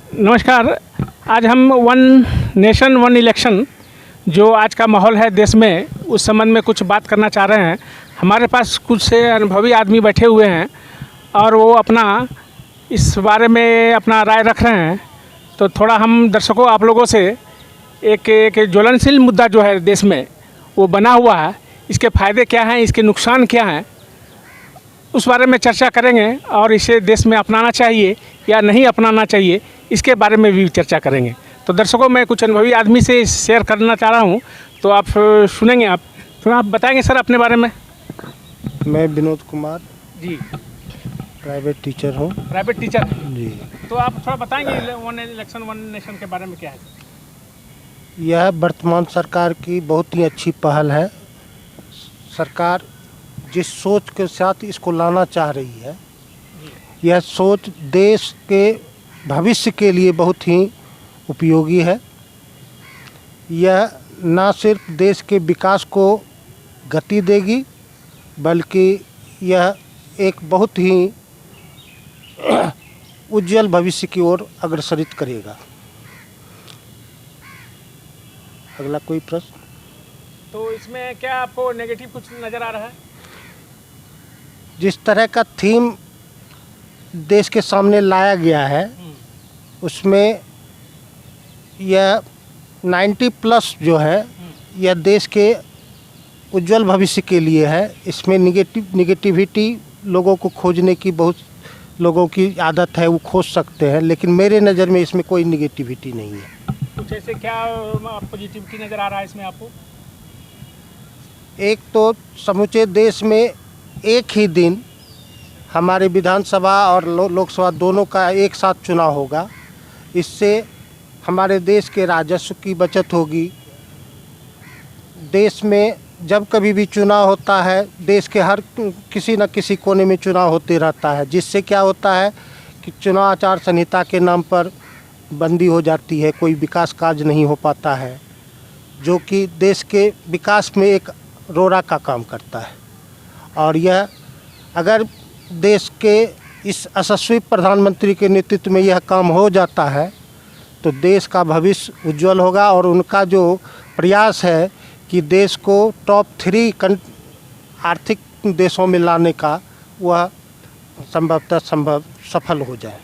नमस्कार। आज हम वन नेशन वन इलेक्शन जो आज का माहौल है देश में, उस संबंध में कुछ बात करना चाह रहे हैं। हमारे पास कुछ से अनुभवी आदमी बैठे हुए हैं और वो अपना इस बारे में अपना राय रख रहे हैं। तो थोड़ा हम दर्शकों आप लोगों से एक ज्वलनशील मुद्दा जो है देश में वो बना हुआ है, इसके फ़ायदे क्या हैं, इसके नुकसान क्या हैं, उस बारे में चर्चा करेंगे और इसे देश में अपनाना चाहिए या नहीं अपनाना चाहिए, इसके बारे में भी चर्चा करेंगे। तो दर्शकों, मैं कुछ अनुभवी आदमी से शेयर करना चाह रहा हूँ, तो आप सुनेंगे। तो आप बताएंगे सर अपने बारे में। मैं विनोद कुमार जी, प्राइवेट टीचर हूँ। प्राइवेट टीचर जी। तो आप थोड़ा बताएंगे वन इलेक्शन वन नेशन के बारे में क्या है। यह वर्तमान सरकार की बहुत ही अच्छी पहल है। सरकार जिस सोच के साथ इसको लाना चाह रही है, यह सोच देश के भविष्य के लिए बहुत ही उपयोगी है। यह न सिर्फ देश के विकास को गति देगी, बल्कि यह एक बहुत ही उज्जवल भविष्य की ओर अग्रसरित करेगा। अगला कोई प्रश्न? तो इसमें क्या आपको नेगेटिव कुछ नज़र आ रहा है? जिस तरह का थीम देश के सामने लाया गया है, उसमें यह 90+ जो है, यह देश के उज्जवल भविष्य के लिए है। इसमें निगेटिविटी लोगों को खोजने की बहुत लोगों की आदत है, वो खोज सकते हैं, लेकिन मेरे नज़र में इसमें कोई निगेटिविटी नहीं है। कुछ ऐसे क्या पॉजिटिविटी नज़र आ रहा है इसमें आपको? एक तो समूचे देश में एक ही दिन हमारे विधानसभा और लोकसभा दोनों का एक साथ चुनाव होगा। इससे हमारे देश के राजस्व की बचत होगी। देश में जब कभी भी चुनाव होता है, देश के हर किसी न किसी कोने में चुनाव होते रहता है, जिससे क्या होता है कि चुनाव आचार संहिता के नाम पर बंदी हो जाती है, कोई विकास कार्य नहीं हो पाता है, जो कि देश के विकास में एक रोड़ा का काम करता है। और यह अगर देश के इस यशस्वी प्रधानमंत्री के नेतृत्व में यह काम हो जाता है, तो देश का भविष्य उज्जवल होगा। और उनका जो प्रयास है कि देश को टॉप 3 आर्थिक देशों में लाने का, वह संभवतः सफल हो जाए।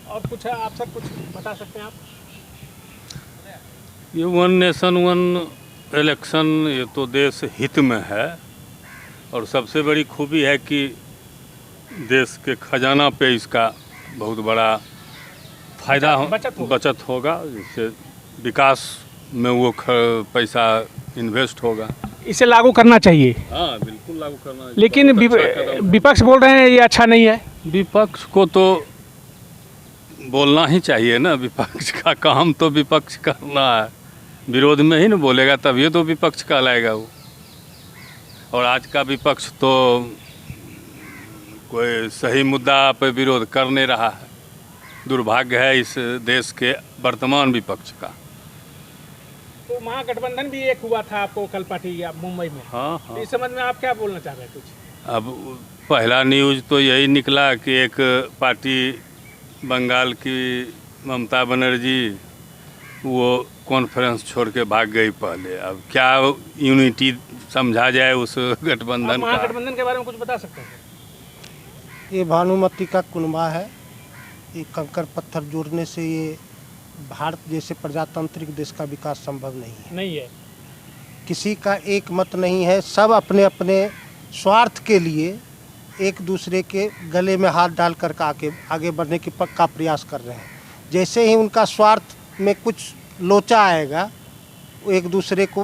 और कुछ आप सर कुछ बता सकते हैं आप? ये वन नेशन वन इलेक्शन ये तो देश हित में है, और सबसे बड़ी खूबी है कि देश के खजाना पे इसका बहुत बड़ा फायदा बचत होगा, जिससे विकास में वो पैसा इन्वेस्ट होगा। इसे लागू करना चाहिए। हाँ, बिल्कुल लागू करना चाहिए। लेकिन विपक्ष बोल रहे हैं ये अच्छा नहीं है। विपक्ष को तो बोलना ही चाहिए ना, विपक्ष का काम तो विपक्ष करना है। विरोध में ही ना बोलेगा, तब ये तो विपक्ष कहलाएगा वो। और आज का विपक्ष तो कोई सही मुद्दा पे विरोध कर नहीं रहा है। दुर्भाग्य है इस देश के वर्तमान विपक्ष का। तो महागठबंधन भी एक हुआ था आपको कल पार्टी मुंबई में। हाँ। इस संबंध में आप क्या बोलना चाह रहे हैं कुछ? अब पहला न्यूज़ तो यही निकला कि एक पार्टी बंगाल की ममता बनर्जी वो कॉन्फ्रेंस छोड़ के भाग गई पहले। अब क्या यूनिटी समझा जाए उस गठबंधन का? महागठबंधन के बारे में कुछ बता सकते हैं? ये भानुमति का कुनबा है। ये कंकड़ पत्थर जोड़ने से ये भारत जैसे प्रजातांत्रिक देश का विकास संभव नहीं है। किसी का एक मत नहीं है। सब अपने अपने स्वार्थ के लिए एक दूसरे के गले में हाथ डाल कर आगे बढ़ने की पक्का प्रयास कर रहे हैं। जैसे ही उनका स्वार्थ में कुछ लोचा आएगा, वो एक दूसरे को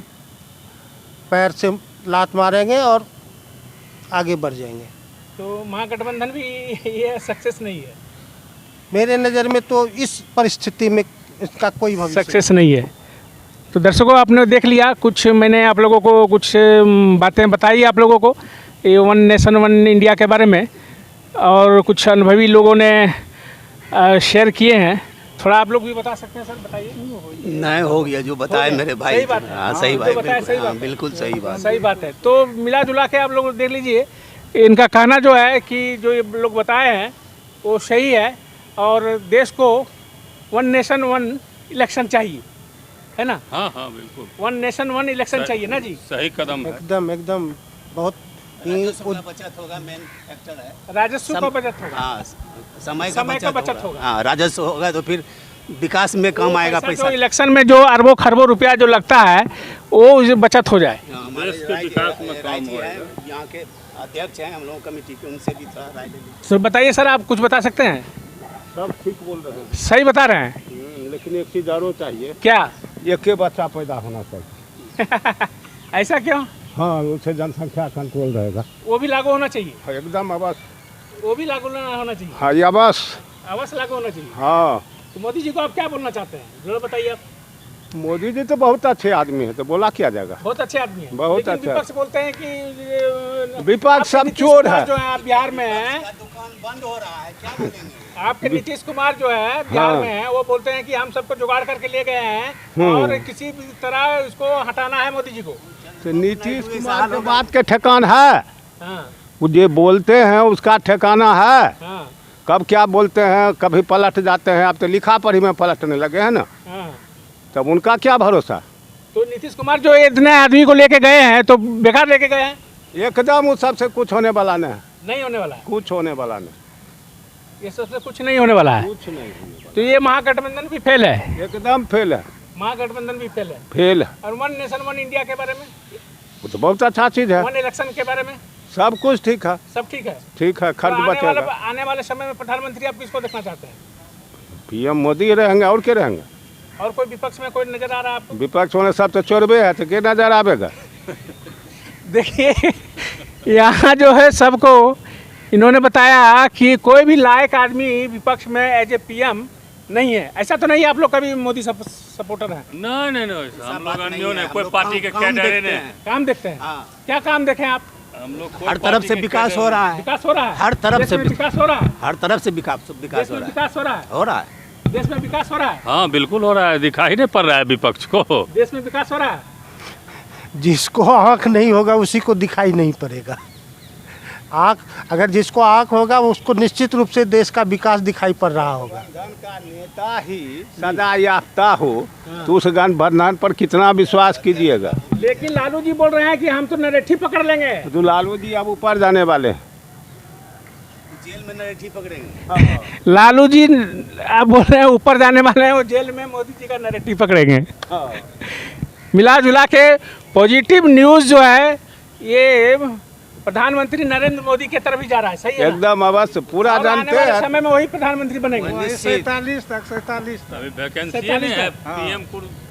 पैर से लात मारेंगे और आगे बढ़ जाएंगे। तो महागठबंधन भी ये सक्सेस नहीं है मेरे नज़र में। तो इस परिस्थिति में इसका कोई भविष्य सक्सेस नहीं है। तो दर्शकों, आपने देख लिया, कुछ मैंने आप लोगों को कुछ बातें बताई आप लोगों को ये वन नेशन वन इंडिया के बारे में, और कुछ अनुभवी लोगों ने शेयर किए हैं। थोड़ा आप लोग भी बता सकते हैं सर, बताइए। नहीं, हो गया जो बताए मेरे भाई। सही बात है। हाँ, सही बात, बिल्कुल सही बात। सही बात है। तो मिला जुला के आप लोग देख लीजिए, इनका कहना जो है कि जो ये लोग बताए हैं वो सही है। और देश को वन नेशन वन इलेक्शन चाहिए, है ना? हाँ हाँ बिल्कुल, वन नेशन वन इलेक्शन चाहिए ना जी। सही कदम है। एकदम एकदम बहुत राजस्व का बचत होगा, मेन फैक्टर है। राजस्व का बचत होगा, हाँ, समय समय का बचत होगा। हाँ, राजस्व होगा तो फिर विकास में काम आएगा पैसा। जो इलेक्शन में जो अरबों खरबों रुपया जो लगता है वो उसे बचत हो जाए। हमारे देश के विकास में काम होगा। यहाँ के अध्यक्ष हैं हम लोग कमेटी के, उनसे भी थोड़ा राय ले लीजिए। तो बताइए सर, आप कुछ बता सकते हैं? सब ठीक बोल रहे हैं, सही बता रहे हैं। लेकिन एक चीज जरूर चाहिए, क्या? एक ही बच्चा पैदा होना चाहिए। ऐसा क्यों? हाँ, उससे जनसंख्या कंट्रोल रहेगा। वो भी लागू होना चाहिए, एकदम अवश्य। वो भी लागू होना चाहिए, हाँ, ये अवश्य। अवश्य लागू होना चाहिए। हाँ, तो मोदी जी को आप क्या बोलना चाहते हैं, जरूर बताइए आप। मोदी जी तो बहुत अच्छे आदमी है, तो बोला क्या जाएगा। बहुत अच्छे आदमी हैं, बहुत लेकिन अच्छे। विपक्ष बोलते हैं कि विपक्ष सब आपके नीतीश चोर कुमार है। जो है आप बिहार में हैं, दुकान बंद हो रहा है, क्या बोलेंगे? आपके नीतीश कुमार जो है बिहार हाँ। में है, वो बोलते हैं कि हम सबको जुगाड़ करके ले गए हैं और किसी भी तरह इसको हटाना है मोदी जी को। तो नीतीश कुमार के बात के ठिकान है, हाँ वो जो बोलते हैं उसका ठिकाना है। हाँ कब क्या बोलते हैं, कभी पलट जाते हैं। अब तो लिखा पढ़ी में पलटने लगे हैं ना, हाँ। तब उनका क्या भरोसा। तो नीतीश कुमार जो इतने आदमी को लेके गए हैं तो बेकार लेके गए हैं, एकदम उस सबसे कुछ होने वाला नहीं, नहीं होने वाला है। कुछ होने वाला नहीं, ये सबसे कुछ नहीं होने वाला है। कुछ नहीं होने वाला। तो ये महागठबंधन भी फेल है, एकदम फेल है, महागठबंधन भी फेल है। फेल है। और वन नेशन वन इंडिया के बारे में, वो तो बहुत अच्छा चीज है, वन इलेक्शन के बारे में सब कुछ ठीक है, सब ठीक है। ठीक है। तो खर्च बचेगा। आने वाले समय में प्रधानमंत्री आप किसको देखना चाहते हैं? पीएम मोदी रहेंगे और क्या रहेंगे। और कोई विपक्ष में कोई नजर आ रहा है आपको? विपक्ष होने सब तो चोरबे है, तो क्या नजर आवेगा। देखिए यहाँ जो है सबको इन्होंने बताया कि कोई भी लायक आदमी विपक्ष में एज ए पीएम नहीं है। ऐसा तो नहीं आप लोग कभी मोदी सपोर्टर हैं? नहीं नहीं नहीं, हम लोग बात नहीं अन्यों है, ने हम कोई लोग पार्टी के काम क्या डरे देखते ने। हैं। काम देखते हैं। हाँ, क्या काम देखें आप? हम लोग कोई हर तरफ पार्टी से के विकास क्या हो डरे रहा है, विकास हो रहा है, हर तरफ देश से में विकास हो रहा है, हर तरफ से विकास देश विकास हो में रहा है, विकास हो रहा है, हो रहा है। देश में विकास हो रहा है, हाँ बिल्कुल हो रहा है, दिखाई नहीं पड़ रहा है विपक्ष को। देश में विकास हो रहा है। जिसको आँख नहीं होगा उसी को दिखाई नहीं पड़ेगा। आँख, अगर जिसको आँख होगा उसको निश्चित रूप से देश का विकास दिखाई पड़ रहा होगा। गण का नेता ही सदा याफ्ता हो तो उस गठबंधन पर कितना विश्वास कीजिएगा। लेकिन लालू जी बोल रहे हैं कि हम तो नरेठी पकड़ लेंगे। तो लालू जी अब ऊपर जाने वाले हैं। जेल में नरेठी पकड़ेंगे। लालू जी आप बोल रहे हैं ऊपर जाने वाले हैं, वो जेल में मोदी जी का नरेटिव पकड़ेंगे। मिला जुला के पॉजिटिव न्यूज़ जो है ये प्रधानमंत्री नरेंद्र मोदी की तरफ ही जा रहा है। सही है ना? एकदम अवश्य, पूरा और आने जानते वाले हैं। समय में वही प्रधानमंत्री बनेंगे। 47 तक 47 अभी वैकेंसी 47 नहीं है,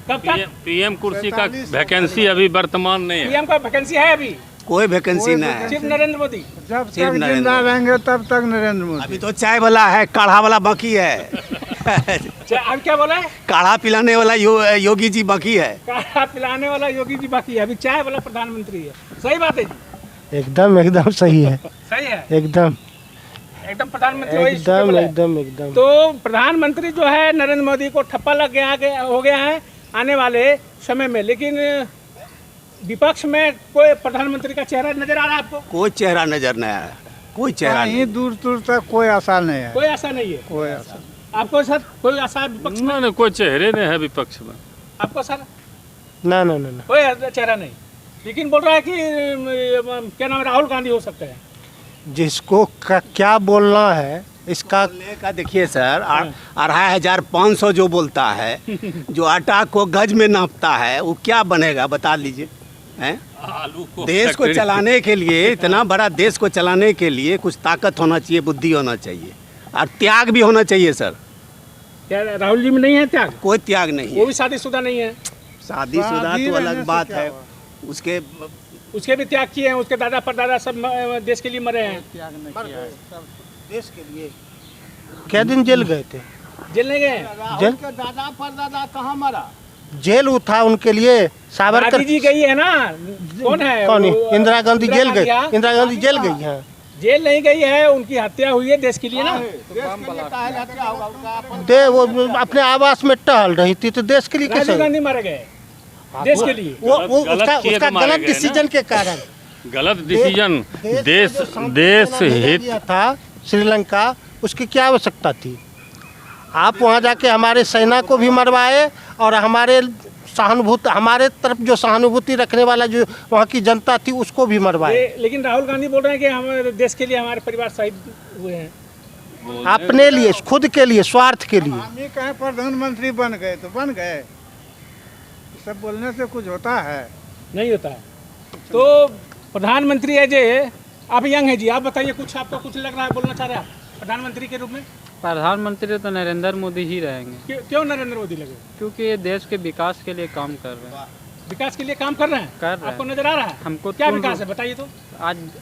कब तक? पीएम कुर्सी का वैकेंसी अभी वर्तमान नहीं है। पीएम का वैकेंसी है अभी? कोई वैकेंसी नहीं है, सिर्फ नरेंद्र मोदी। जब सिर्फ तक नरेंद्र जिंदा मोदी। रहेंगे तब तक नरेंद्र मोदी। अभी तो चाय वाला है, काढ़ा वाला बाकी है। अब क्या बोला है? काढ़ा पिलाने वाला योगी जी बाकी है। काढ़ा पिलाने वाला योगी जी बाकी है, अभी चाय वाला प्रधानमंत्री है। सही बात है जी, एकदम एकदम सही है, सही है, एकदम एकदम प्रधानमंत्री वही एकदम suitable है। एकदम एकदम। तो प्रधानमंत्री जो है नरेंद्र मोदी को ठप्पा लग गया हो गया है आने वाले समय में। लेकिन विपक्ष में कोई प्रधानमंत्री का चेहरा नजर आ रहा है आपको? कोई चेहरा नजर नहीं आया, कोई चेहरा नहीं। दूर दूर तक कोई आशा नहीं है, कोई आशा नहीं है कोई आशा। आपको सर? कोई आशा है विपक्ष में नहीं, कोई चेहरे नहीं है विपक्ष में। आपको सर? ना ना ना ना। कोई चेहरा नहीं। लेकिन बोल रहा है कि क्या नाम है, राहुल गांधी हो सकते हैं। जिसको क्या बोलना है इसका बोलने का देखिए सर, 2500 जो बोलता है, जो आटा को गज में नापता है, वो क्या बनेगा बता लीजिए। हैं? आलू को देश को चलाने के लिए, इतना बड़ा देश को चलाने के लिए कुछ ताकत होना चाहिए, बुद्धि होना चाहिए और त्याग भी होना चाहिए सर। क्या राहुल जी में नहीं है त्याग? कोई त्याग नहीं वो है। भी शादीशुदा नहीं है, शादीशुदा तो अलग बात है, उसके उसके भी त्याग किए हैं। उसके दादा परदादा सब देश के लिए मरे हैं। देश के लिए क्या दिन जेल गए थे? जेल नहीं गए? जेल दादा परदादा कहाँ मरा? जेल था उनके लिए। सावरकर दादी जी गई है ना? कौन है? कौन? वो- इंदिरा गांधी जेल गई, गांधी, हाँ। इंदिरा गांधी जेल गई हैं। जेल नहीं गई है, उनकी हत्या हुई है देश के लिए ना। दे वो अपने आवास में टहल रही थी तो देश के लिए राजीव कैसे? गांधी मारे गए देश के लिए। वो गलत उसका किए उसका तो मारे गलत गए ना। डिसीजन के कारण गलत डिसीजन। देश को जो देश शांति हित दिया था श्रीलंका, उसकी क्या आवश्यकता थी? आप वहाँ जाके हमारे सेना को भी मरवाए और हमारे तरफ जो सहानुभूति रखने वाला जो वहाँ की जनता थी उसको भी मरवाए। लेकिन राहुल गांधी बोल रहे हैं कि हमारे देश के लिए हमारे परिवार शहीद हुए हैं। अपने लिए, खुद के लिए, स्वार्थ के लिए। हम ही कहें प्रधानमंत्री बन गए तो बन गए, सब बोलने से कुछ होता है? नहीं होता है। तो प्रधानमंत्री है जे, आप यंग है जी, आप बताइए कुछ, आपको कुछ लग रहा है, बोलना चाह रहे हैं आप प्रधानमंत्री के रूप में? प्रधानमंत्री तो नरेंद्र मोदी ही रहेंगे। क्यों नरेंद्र मोदी लगे? क्योंकि ये देश के विकास के लिए काम कर रहे हैं। विकास के लिए काम कर रहे हैं? कर रहे हैं। आपको नजर आ रहा है? हमको क्या विकास है बताइए तो।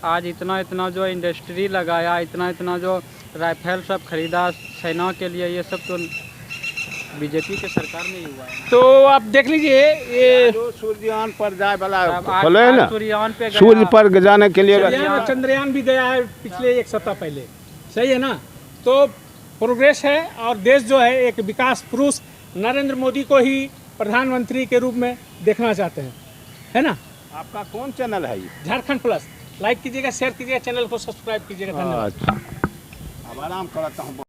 आज इतना जो इंडस्ट्री लगाया, इतना जो राइफल सब खरीदा सेना के लिए, ये सब तो बीजेपी के सरकार में ही हुआ है। तो आप देख लीजिए, ये सूर्ययान पर जाए वाला बोले है ना, सूर्ययान पे सूर्य पर जाने के लिए चंद्रयान भी गया है पिछले एक सप्ताह पहले, सही है ना? तो प्रोग्रेस है और देश जो है एक विकास पुरुष नरेंद्र मोदी को ही प्रधानमंत्री के रूप में देखना चाहते हैं, है ना? आपका कौन चैनल है ये? झारखंड प्लस। लाइक कीजिएगा, शेयर कीजिएगा, चैनल को सब्सक्राइब कीजिएगा। धन्यवाद। अब आराम करता हूँ।